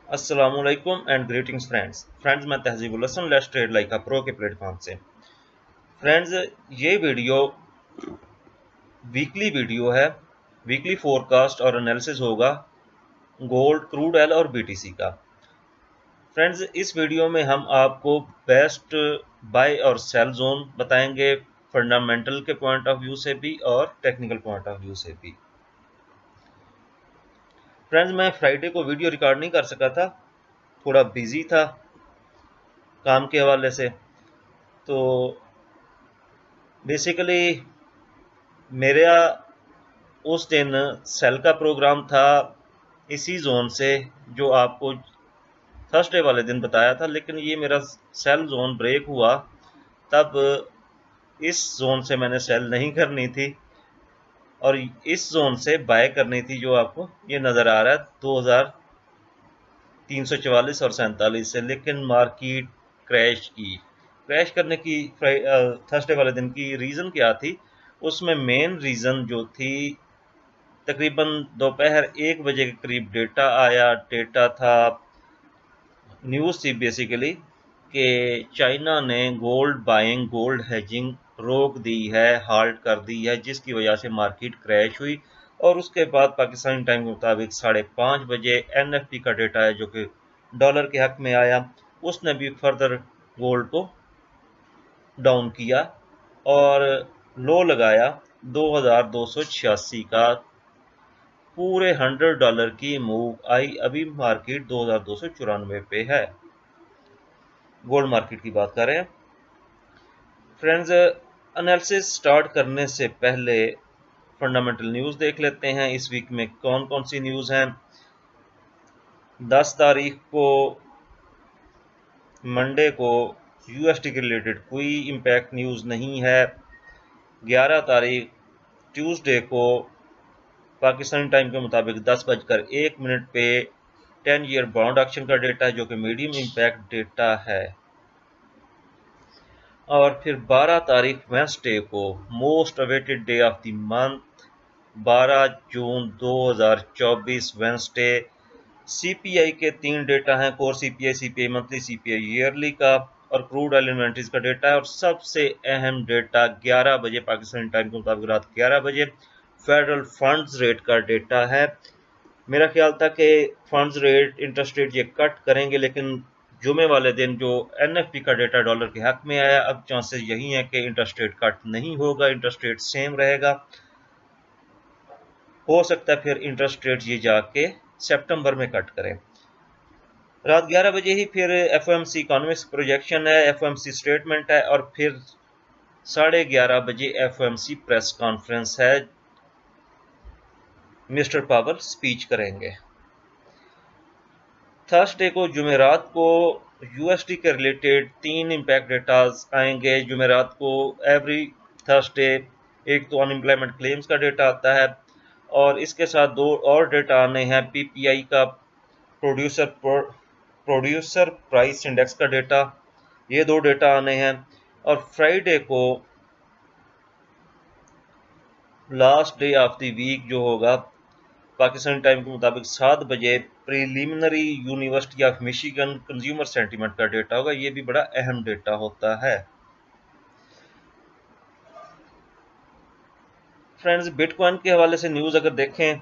अस्सलामुअलैकुम and greetings friends मैं Tahzeebul Hasan let's trade like a pro के प्लेटफॉर्म से। फ्रेंड्स, ये वीडियो वीकली वीडियो है। वीकली फोरकास्ट और एनालिसिस होगा गोल्ड, क्रूड ऑयल और बीटीसी का। फ्रेंड्स, इस वीडियो में हम आपको बेस्ट बाय और सेल जोन बताएंगे, फंडामेंटल के पॉइंट ऑफ व्यू से भी और टेक्निकल पॉइंट ऑफ व्यू से भी। फ्रेंड्स, मैं फ्राइडे को वीडियो रिकॉर्ड नहीं कर सका था, थोड़ा बिजी था काम के हवाले से। तो बेसिकली मेरा उस दिन सेल का प्रोग्राम था इसी जोन से जो आपको थर्सडे वाले दिन बताया था, लेकिन ये मेरा सेल जोन ब्रेक हुआ, तब इस जोन से मैंने सेल नहीं करनी थी और इस जोन से बाय करनी थी, जो आपको ये नज़र आ रहा है 2344 और 47 से। लेकिन मार्केट क्रैश करने की थर्सडे वाले दिन की रीज़न क्या थी? उसमें मेन रीज़न जो थी, तकरीबन दोपहर 1 बजे के करीब डेटा आया। डेटा था, न्यूज़ थी बेसिकली, कि चाइना ने गोल्ड बाइंग, गोल्ड हेजिंग रोक दी है, हाल्ट कर दी है, जिसकी वजह से मार्केट क्रैश हुई। और उसके बाद पाकिस्तानी टाइम के मुताबिक 5:30 बजे एनएफपी का डेटा है जो कि डॉलर के हक में आया, उसने भी फर्दर गोल्ड को डाउन किया और लो लगाया 2286 का। पूरे $100 की मूव आई। अभी मार्केट 2294 पे है। गोल्ड मार्केट की बात कर रहे हैं। फ्रेंड्स, एनालिसिस स्टार्ट करने से पहले फंडामेंटल न्यूज़ देख लेते हैं। इस वीक में कौन कौन सी न्यूज़ हैं। 10 तारीख को मंडे को यूएसटी के रिलेटेड कोई इम्पैक्ट न्यूज़ नहीं है। 11 तारीख ट्यूसडे को पाकिस्तानी टाइम के मुताबिक 10:01 पे 10 ईयर बॉन्ड ऑक्शन का डेटा है जो कि मीडियम इम्पैक्ट डेटा है। और फिर 12 तारीख वेंसडे को most awaited day of the month, 12 June 2024 Wednesday, CPI के 3 डेटा हैं, core CPI, CPI monthly, CPI yearly का, और क्रूड ऑयल इन्वेंटरीज का डेटा है। और सबसे अहम डेटा 11 बजे पाकिस्तानी टाइम के मुताबिक रात 11 बजे फेडरल फंड्स रेट का डेटा है। मेरा ख्याल था कि फंड्स रेट, इंटरेस्ट रेट ये कट करेंगे, लेकिन जुमे वाले दिन जो एनएफपी का डेटा डॉलर के हक में आया, अब चांसेस यही हैं कि इंटरेस्ट रेट कट नहीं होगा, इंटरेस्ट रेट सेम रहेगा। हो सकता है फिर इंटरेस्ट रेट ये जाके सितंबर में कट करें। रात 11 बजे ही फिर एफओएमसी इकोनॉमिक्स प्रोजेक्शन है, एफओएमसी स्टेटमेंट है, और फिर 11:30 बजे एफओएमसी प्रेस कॉन्फ्रेंस है। मिस्टर पावर स्पीच करेंगे। थर्सडे को, जुमेरात को, यूएसडी के रिलेटेड 3 इम्पैक्ट डेटाज आएंगे जुमेरात को। एवरी थर्सडे एक तो अनएम्प्लॉयमेंट क्लेम्स का डेटा आता है और इसके साथ 2 और डेटा आने हैं, पीपीआई का प्रोड्यूसर प्राइस इंडेक्स का डेटा। ये 2 डेटा आने हैं। और फ्राइडे को last day of the week जो होगा, पाकिस्तानी टाइम के मुताबिक 7 बजे preliminary University of Michigan consumer sentiment का डेटा होगा। ये भी बड़ा अहम डेटा होता है। फ्रेंड्स, बिटकॉइन के हवाले से न्यूज़ अगर देखें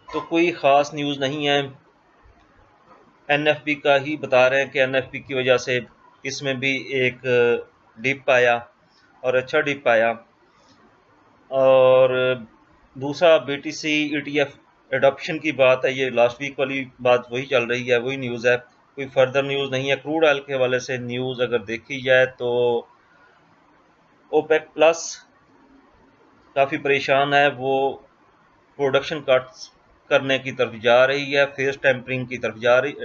तो कोई ख़ास न्यूज़ नहीं है। एनएफपी का ही बता रहे हैं कि एनएफपी की वजह से इसमें भी एक डिप आया और अच्छा डिप आया। और दूसरा बीटीसी ईटीएफ एडॉप्शन की बात है, ये लास्ट वीक वाली बात वही चल रही है, वही न्यूज़ है, कोई फर्दर न्यूज़ नहीं है। क्रूड ऑयल के हवाले से न्यूज़ अगर देखी जाए तो ओपेक प्लस काफ़ी परेशान है, वो प्रोडक्शन कट्स करने की तरफ जा रही है, फेस टेम्परिंग की तरफ जा रही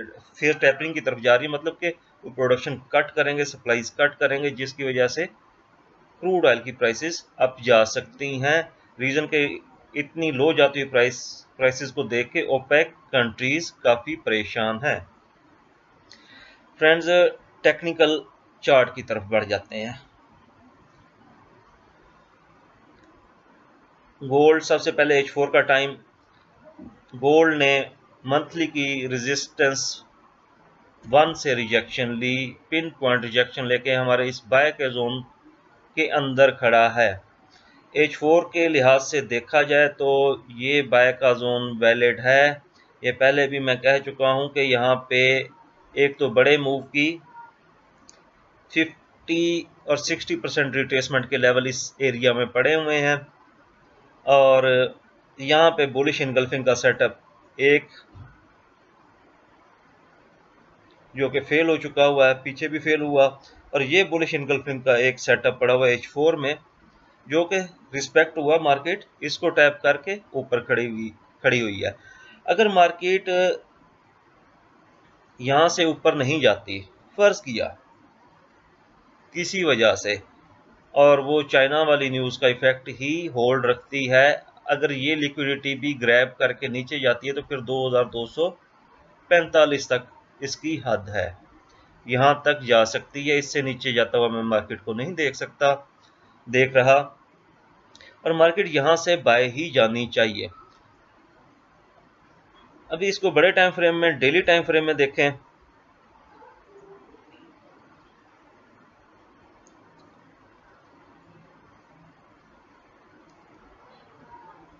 है, मतलब कि वो प्रोडक्शन कट करेंगे, सप्लाईज कट करेंगे, जिसकी वजह से क्रूड ऑयल की प्राइसेस अप जा सकती हैं। रीजन के इतनी लो जाती हुई प्राइसेस को देख के ओपेक कंट्रीज काफ़ी परेशान हैं। फ्रेंड्स, टेक्निकल चार्ट की तरफ बढ़ जाते हैं। गोल्ड सबसे पहले H4 का टाइम, गोल्ड ने मंथली की रेजिस्टेंस 1 से रिजेक्शन ली, पिन पॉइंट रिजेक्शन लेके हमारे इस बाय के जोन के अंदर खड़ा है। H4 के लिहाज से देखा जाए तो ये बाय का जोन वैलिड है। ये पहले भी मैं कह चुका हूं कि यहाँ पे एक तो बड़े मूव की 50 और 60% रिट्रेसमेंट के लेवल इस एरिया में पड़े हुए हैं, और यहाँ पे बुलिश इनगल्फिंग का सेटअप एक जो कि फेल हो चुका हुआ है, पीछे भी फेल हुआ, और ये बुलिश इनगल्फिंग का एक सेटअप पड़ा हुआ है H4 में, जो कि रिस्पेक्ट हुआ, मार्केट इसको टैप करके ऊपर खड़ी हुई है। अगर मार्केट यहाँ से ऊपर नहीं जाती, फर्ज किया किसी वजह से, और वो चाइना वाली न्यूज़ का इफेक्ट ही होल्ड रखती है, अगर ये लिक्विडिटी भी ग्रैब करके नीचे जाती है तो फिर 2245 तक इसकी हद है, यहाँ तक जा सकती है। इससे नीचे जाता हुआ मैं मार्केट को नहीं देख रहा, और मार्केट यहाँ से बाय ही जानी चाहिए। अभी इसको बड़े टाइम फ्रेम में, डेली टाइम फ्रेम में देखें।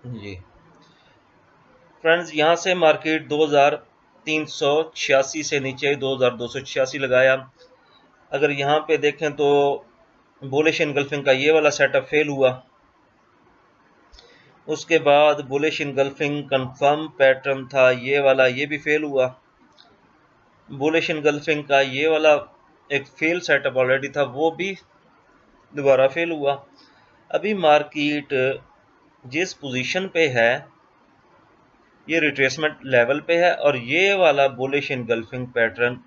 जी फ्रेंड्स, यहाँ से मार्केट 2386 से नीचे 2286 लगाया। अगर यहाँ पे देखें तो बुलिश इनगल्फिंग का ये वाला सेटअप फेल हुआ, उसके बाद बुलिश इनगल्फिंग कंफर्म पैटर्न था ये वाला, ये भी फेल हुआ। बुलिश इनगल्फिंग का ये वाला एक फेल सेटअप ऑलरेडी था, वो भी दोबारा फेल हुआ। अभी मार्केट जिस पोजीशन पे है ये रिट्रेसमेंट लेवल पे है, और ये वाला बुलिश इनगल्फिंग पैटर्न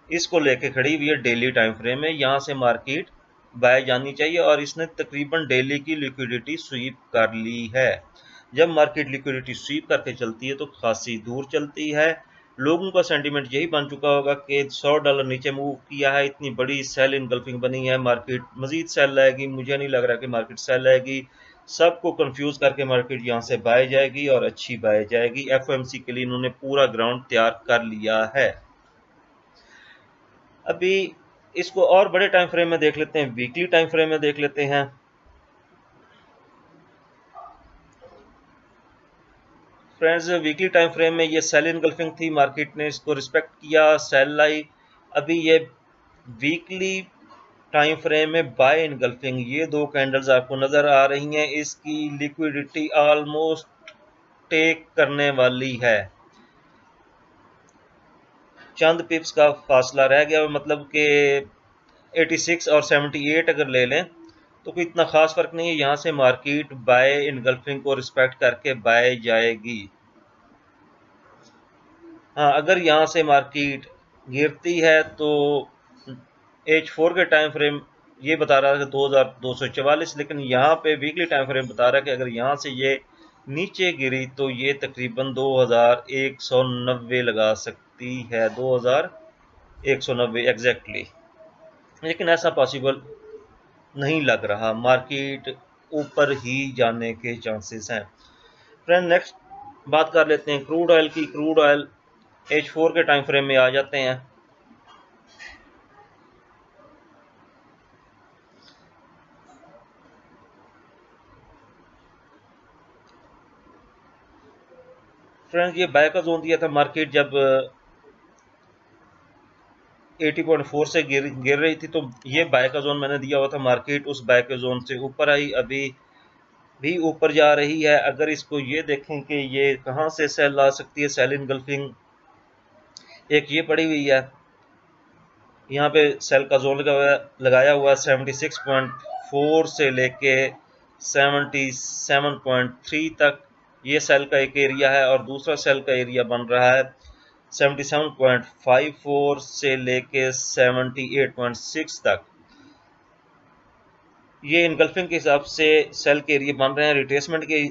इसको लेके खड़ी हुई है डेली टाइम फ्रेम में। यहाँ से मार्केट बाय जानी चाहिए, और इसने तकरीबन डेली की लिक्विडिटी स्वीप कर ली है। जब मार्केट लिक्विडिटी स्वीप करके चलती है तो खासी दूर चलती है। लोगों का सेंटीमेंट यही बन चुका होगा कि $100 नीचे मूव किया है, इतनी बड़ी सेल इनगल्फिंग बनी है, मार्केट मजीद सेल लाएगी। मुझे नहीं लग रहा कि मार्केट सेल लाएगी, सबको कंफ्यूज करके मार्केट यहाँ से बाय जाएगी, और अच्छी बाय जाएगी। FOMC के लिए इन्होंने पूरा ग्राउंड तैयार कर लिया है। अभी इसको और बड़े टाइम फ्रेम में देख लेते हैं, वीकली टाइम फ्रेम में देख लेते हैं। फ्रेंड्स, वीकली टाइम फ्रेम में ये सेल इनगल्फिंग थी, मार्केट ने इसको रिस्पेक्ट किया, सेल लाई। अभी ये वीकली टाइम फ्रेम में बाय इनगल्फिंग, ये दो कैंडल्स आपको नजर आ रही हैं, इसकी लिक्विडिटी ऑलमोस्ट टेक करने वाली है। चंद पिप्स का फासला रह गया, मतलब कि 86 और 78 अगर ले लें तो कोई इतना खास फर्क नहीं है। यहाँ से मार्केट बाय इनगल्फिंग को रिस्पेक्ट करके बाय जाएगी। हाँ, अगर यहाँ से मार्केट गिरती है तो H4 के टाइम फ्रेम ये बता रहा है कि 2244, लेकिन यहाँ पे वीकली टाइम फ्रेम बता रहा है कि अगर यहाँ से ये नीचे गिरी तो ये तकरीबन 2190 लगा सकती है, 2190 एग्जैक्टली। लेकिन ऐसा पॉसिबल नहीं लग रहा, मार्केट ऊपर ही जाने के चांसेस हैं। फ्रेंड, नेक्स्ट बात कर लेते हैं क्रूड ऑयल की। क्रूड ऑयल H4 के टाइम फ्रेम में आ जाते हैं। फ्रेंड्स, ये बाय का जोन दिया था मार्केट जब 80.4 से गिर रही थी, तो ये बाय का जोन मैंने दिया हुआ था। मार्केट उस बाय के जोन से ऊपर आई, अभी भी ऊपर जा रही है। अगर इसको ये देखें कि ये कहाँ से सेल ला सकती है, सेल इनगल्फिंग एक ये पड़ी हुई है, यहाँ पे सेल का जोन लगाया हुआ 76.4 से लेके 77.3 तक, ये सेल का एक एरिया है, और दूसरा सेल का एरिया बन रहा है 77.54 से लेके 78.6 तक। ये इनगल्फिंग के हिसाब से सेल के एरिया बन रहे हैं। रिट्रेसमेंट के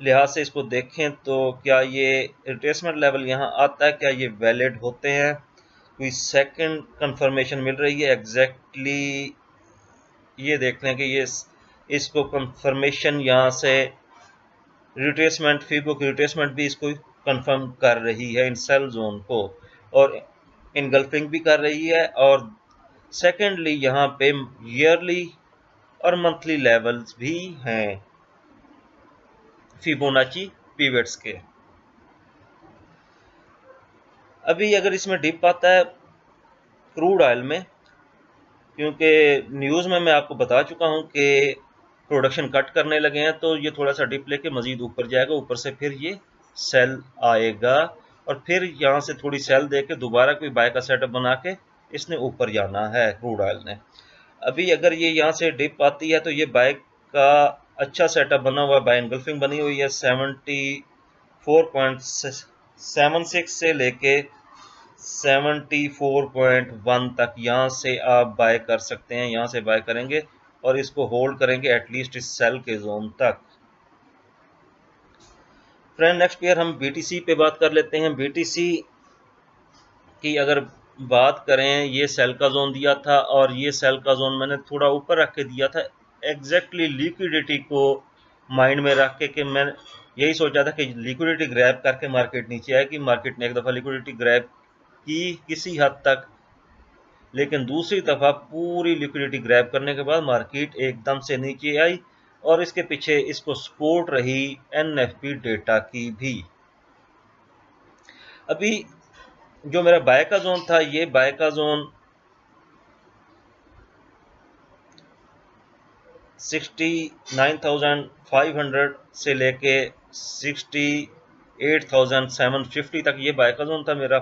लिहाज से इसको देखें तो क्या ये रिट्रेसमेंट लेवल यहाँ आता है, क्या ये वैलिड होते हैं? कोई सेकंड कंफर्मेशन मिल रही है एग्जैक्टली? ये देख लें कि ये इसको कंफर्मेशन यहाँ से रिट्रेसमेंट, फीबो की रिट्रेसमेंट भी इसको कंफर्म कर रही है इन सेल जोन को, और इनगल्फिंग भी कर रही है। और सेकेंडली यहाँ पे ईयरली और मंथली लेवल्स भी हैं फिबोनाची पिवट्स के। अभी अगर इसमें डिप आता है क्रूड ऑयल में, क्योंकि न्यूज़ में मैं आपको बता चुका हूं कि प्रोडक्शन कट करने लगे हैं, तो ये थोड़ा सा डिप लेके मजीद ऊपर जाएगा, ऊपर से फिर ये सेल आएगा और फिर यहाँ से थोड़ी सेल दे के दोबारा कोई बाय का सेटअप बना के इसने ऊपर जाना है क्रूड ऑयल ने। अभी अगर ये यहाँ से डिप आती है तो ये बाय का अच्छा सेटअप बना हुआ है, बाय एनगल्फिंग बनी हुई है 74.76 से लेके 74.1 तक यहाँ से आप बाय कर सकते हैं, यहाँ से बाय करेंगे और इसको होल्ड करेंगे एटलीस्ट इस सेल के जोन तक। फ्रेंड नेक्स्ट पेयर हम बीटीसी पे बात कर लेते हैं। बीटीसी की अगर बात करें, ये सेल का जोन दिया था और ये सेल का जोन मैंने थोड़ा ऊपर रख के दिया था एग्जैक्टली लिक्विडिटी को माइंड में रख के, कि मैं यही सोचा था कि लिक्विडिटी ग्रैब करके मार्केट नीचे आएगी। मार्केट ने एक दफ़ा लिक्विडिटी ग्रैब की किसी हद तक, लेकिन दूसरी दफ़ा पूरी लिक्विडिटी ग्रैब करने के बाद मार्केट एकदम से नीचे आई और इसके पीछे इसको सपोर्ट रही एनएफपी डेटा की भी। अभी जो मेरा बाय का जोन था, ये बाय का जोन 69,500 से लेके 68,750 तक ये बाय का जोन था मेरा।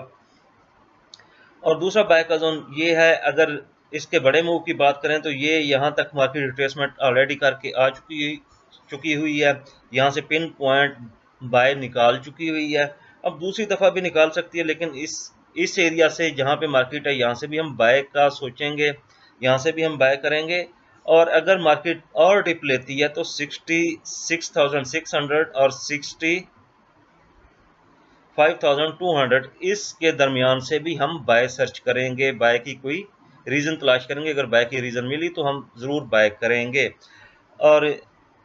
और दूसरा बाय का जोन ये है, अगर इसके बड़े मूव की बात करें तो ये यहाँ तक मार्केट रिट्रेसमेंट ऑलरेडी करके आ चुकी हुई है, यहाँ से पिन पॉइंट बाय निकाल चुकी हुई है। अब दूसरी दफ़ा भी निकाल सकती है, लेकिन इस एरिया से जहाँ पे मार्केट है यहाँ से भी हम बाय का सोचेंगे, यहाँ से भी हम बाय करेंगे। और अगर मार्केट और डिप लेती है तो 66,600 और 65,200 इसके दरमियान से भी हम बाय सर्च करेंगे, बाय की कोई रीज़न तलाश करेंगे। अगर बाय की रीज़न मिली तो हम ज़रूर बाय करेंगे। और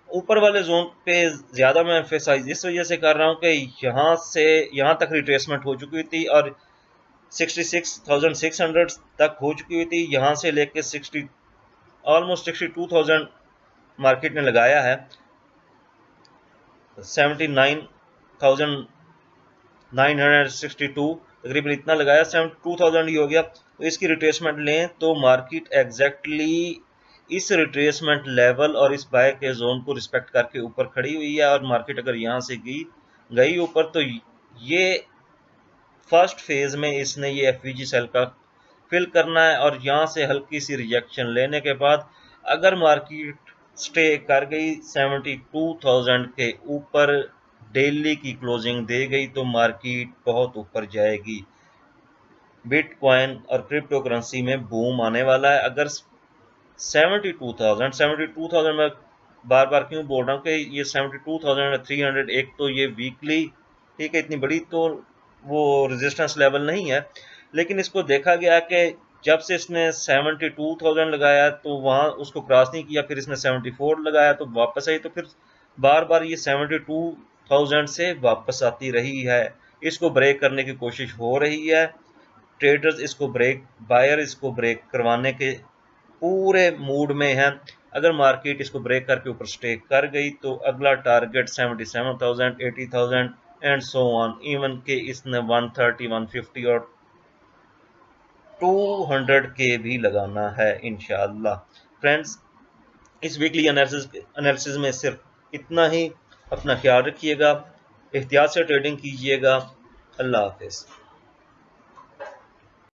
ऊपर वाले जोन पे ज़्यादा मैं एम्फेसाइज इस वजह से कर रहा हूँ कि यहाँ से यहाँ तक रिट्रेसमेंट हो चुकी थी और 66,600 तक हो चुकी हुई थी। यहाँ से लेके ऑलमोस्ट 62,000 मार्केट ने लगाया है, 79,962 तकरीबन इतना लगाया, 72,000 ही हो गया। तो इसकी रिट्रेसमेंट लें तो मार्केट एग्जैक्टली इस रिट्रेसमेंट लेवल और इस बाय के जोन को रिस्पेक्ट करके ऊपर खड़ी हुई है। और मार्केट अगर यहाँ से गई ऊपर तो ये फर्स्ट फेज में इसने ये एफवीजी सेल का फिल करना है, और यहाँ से हल्की सी रिजेक्शन लेने के बाद अगर मार्केट स्टे कर गई 72,000 के ऊपर, डेली की क्लोजिंग दे गई तो मार्केट बहुत ऊपर जाएगी। बिटकॉइन और क्रिप्टो करेंसी में बूम आने वाला है। अगर 72,000 में बार बार क्यों बोल रहा हूँ कि ये 72,300, एक तो ये वीकली ठीक है, इतनी बड़ी तो वो रेजिस्टेंस लेवल नहीं है, लेकिन इसको देखा गया कि जब से इसने 72,000 लगाया तो वहाँ उसको क्रॉस नहीं किया, फिर इसने 74 लगाया तो वापस आई, तो फिर बार बार ये 72,000 से वापस आती रही है। इसको ब्रेक करने की कोशिश हो रही है, ट्रेडर्स इसको बायर इसको ब्रेक करवाने के पूरे मूड में है। अगर मार्केट इसको ब्रेक करके ऊपर स्टे कर गई तो अगला target 77,000, 80,000 and so on, even के इसने 130, 150 और 200 के भी लगाना है इंशाल्लाह। फ्रेंड्स, इस वीकली एनालिसिस में सिर्फ इतना ही। अपना ख्याल रखिएगा, एहतियात से ट्रेडिंग कीजिएगा। अल्लाह हाफिज़।